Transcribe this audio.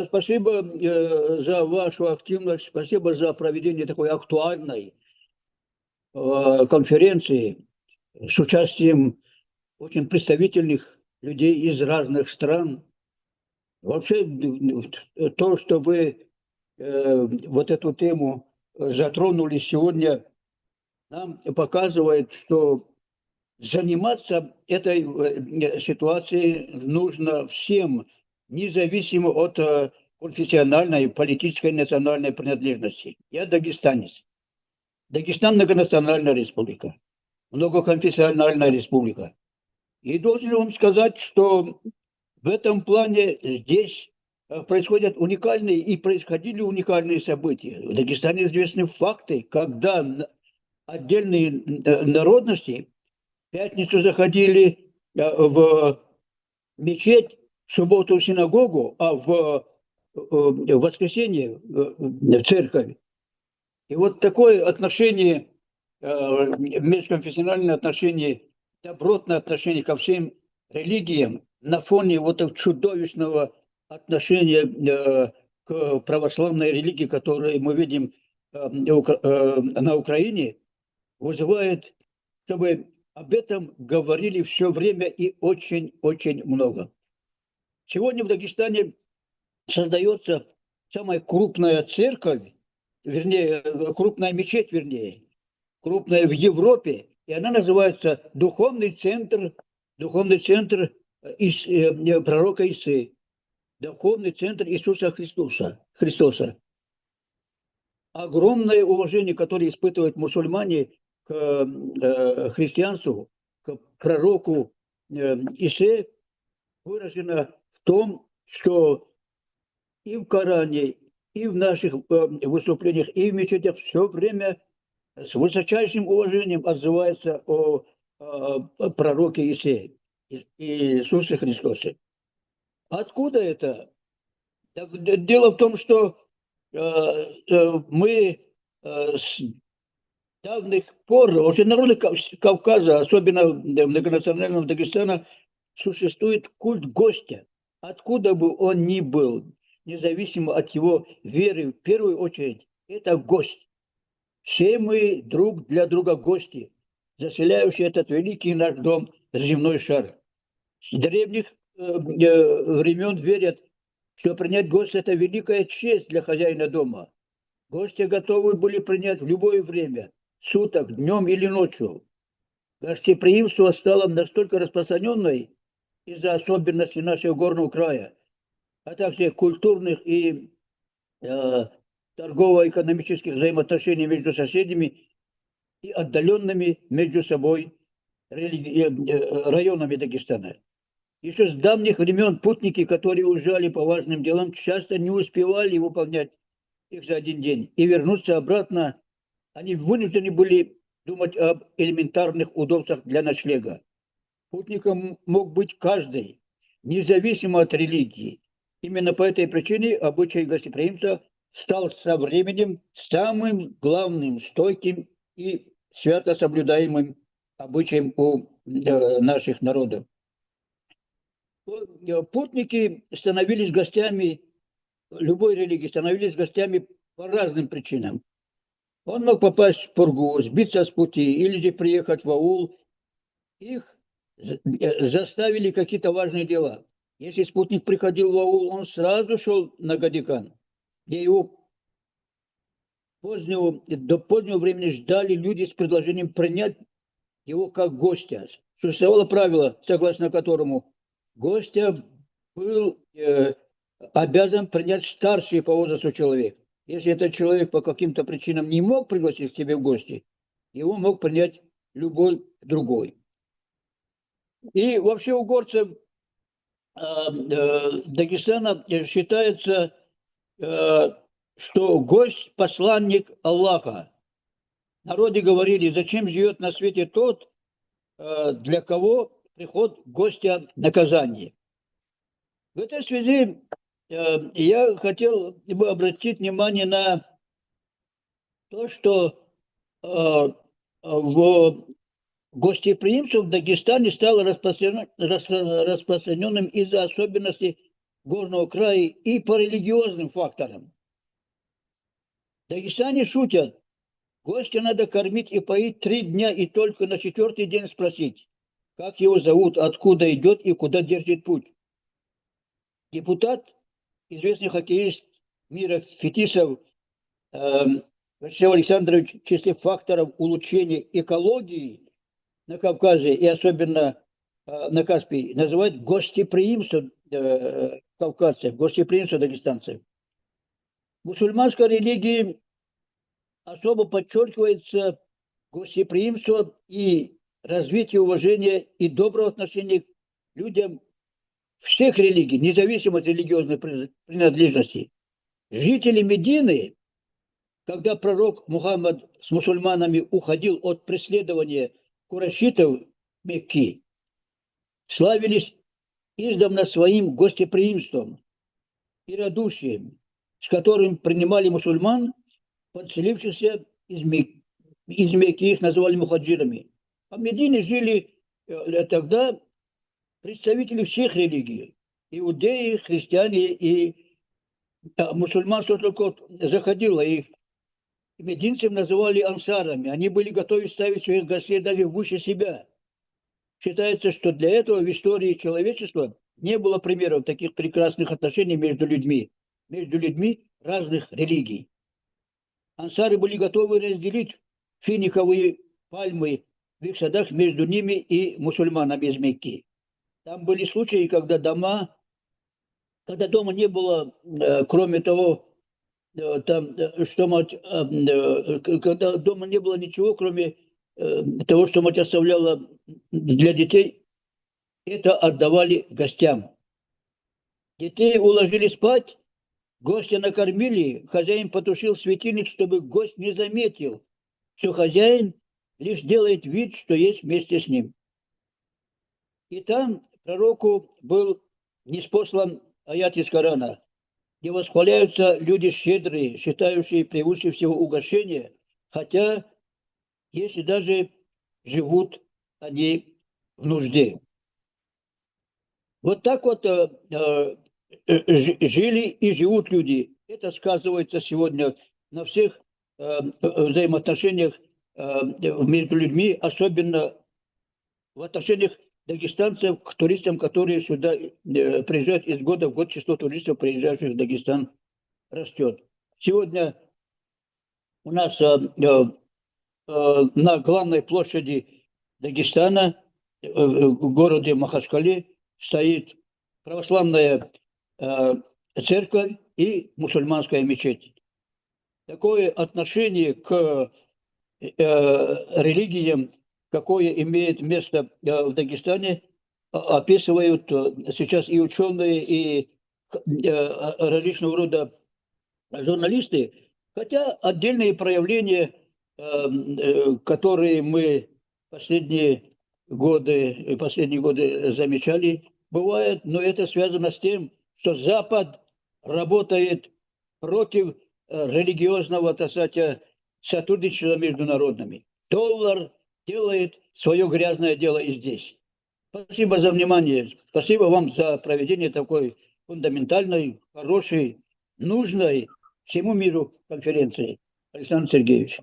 Спасибо за вашу активность, спасибо за проведение такой актуальной конференции с участием очень представительных людей из разных стран. Вообще, то, что вы вот эту тему затронули сегодня, нам показывает, что заниматься этой ситуацией нужно всем, независимо от конфессиональной, политической, национальной принадлежности. Я дагестанец. Дагестан многонациональная республика, многоконфессиональная республика. И должен вам сказать, что в этом плане здесь происходят уникальные и происходили уникальные события. В Дагестане известны факты, когда отдельные народности в пятницу заходили в мечеть, в субботу в синагогу, а в воскресенье в церковь. И вот такое отношение, межконфессиональное отношение, добротное отношение ко всем религиям на фоне вот этого чудовищного отношения к православной религии, которую мы видим на Украине, вызывает, чтобы об этом говорили все время и очень-очень много. Сегодня в Дагестане создается самая крупная церковь, вернее, крупная мечеть, вернее, крупная в Европе, и она называется Духовный центр пророка Исы, Духовный центр Иисуса Христоса. Огромное уважение, которое испытывают мусульмане к христианству, к пророку Исе, выражено в том, что и в Коране, и в наших выступлениях, и в мечетях все время с высочайшим уважением отзывается о пророке Исе, Иисусе Христосе. Откуда это? Дело в том, что мы с давних пор, вообще народы Кавказа, особенно многонационального Дагестана, существует культ гостя. Откуда бы он ни был, независимо от его веры, в первую очередь, это гость. Все мы друг для друга гости, заселяющие этот великий наш дом, земной шар. С древних времен верят, что принять гостя – это великая честь для хозяина дома. Гости готовы были принять в любое время, суток, днем или ночью. Гостеприимство стало настолько распространенной из-за особенностей нашего горного края, а также культурных и торгово-экономических взаимоотношений между соседями и отдаленными между собой районами Дагестана. Еще с давних времен путники, которые уезжали по важным делам, часто не успевали выполнять их за один день и вернуться обратно. Они вынуждены были думать об элементарных удобствах для ночлега. Путником мог быть каждый, независимо от религии. Именно по этой причине обычай гостеприимства стал со временем самым главным, стойким и свято соблюдаемым обычаем у наших народов. Путники становились гостями любой религии, становились гостями по разным причинам. Он мог попасть в пургу, сбиться с пути или же приехать в аул. Их заставили какие-то важные дела. Если спутник приходил в аул, он сразу шел на Гадикан, где его до позднего времени ждали люди с предложением принять его как гостя. Существовало правило, согласно которому гостя был обязан принять старший по возрасту человек. Если этот человек по каким-то причинам не мог пригласить к себе в гости, его мог принять любой другой. И вообще у горцев Дагестана считается, что гость – посланник Аллаха. Народы говорили, зачем живет на свете тот, для кого приход гостя – наказание. В этой связи я хотел бы обратить внимание на то, что в гостеприимство в Дагестане стало распространенным из-за особенностей горного края и по религиозным факторам. В Дагестане шутят, гостя надо кормить и поить 3 дня, и только на 4-й день спросить, как его зовут, откуда идет и куда держит путь. Депутат, известный хоккеист мира Фетисов Вячеслав Александрович в числе факторов улучшения экологии на Кавказе и особенно на Каспии называют гостеприимство кавказцев, гостеприимство дагестанцев. В мусульманской религии особо подчеркивается гостеприимство и развитие уважения и доброго отношения к людям всех религий, независимо от религиозной принадлежности. Жители Медины, когда пророк Мухаммад с мусульманами уходил от преследования курайшитов Мекки, славились издавна своим гостеприимством и радушием, с которым принимали мусульман, подселившихся из Мекки, их называли мухаджирами. А в Медине жили тогда представители всех религий, иудеи, христиане и мусульманство только заходило, их мединцев называли ансарами. Они были готовы ставить своих гостей даже выше себя. Считается, что для этого в истории человечества не было примеров таких прекрасных отношений между людьми разных религий. Ансары были готовы разделить финиковые пальмы в их садах между ними и мусульманами из Мекки. Там были случаи, когда дома не было, кроме того, когда дома не было ничего, кроме того, что мать оставляла для детей, это отдавали гостям. Детей уложили спать, гостя накормили, хозяин потушил светильник, чтобы гость не заметил, что хозяин лишь делает вид, что есть вместе с ним. И там пророку был ниспослан аят из Корана, где восхваляются люди щедрые, считающие превыше всего угощения, хотя если даже живут они в нужде. Вот так вот жили и живут люди. Это сказывается сегодня на всех взаимоотношениях между людьми, особенно в отношениях дагестанцев к туристам, которые сюда приезжают из года в год. Число туристов, приезжающих в Дагестан, растет. Сегодня у нас на главной площади Дагестана, в городе Махачкале, стоит православная церковь и мусульманская мечеть. Такое отношение к религиям, какое имеет место в Дагестане, описывают сейчас и ученые, и различного рода журналисты, хотя отдельные проявления, которые мы последние годы замечали, бывают, но это связано с тем, что Запад работает против религиозного, так сказать, сотрудничества между народами. Доллар делает свое грязное дело и здесь. Спасибо за внимание. Спасибо вам за проведение такой фундаментальной, хорошей, нужной всему миру конференции. Александр Сергеевич.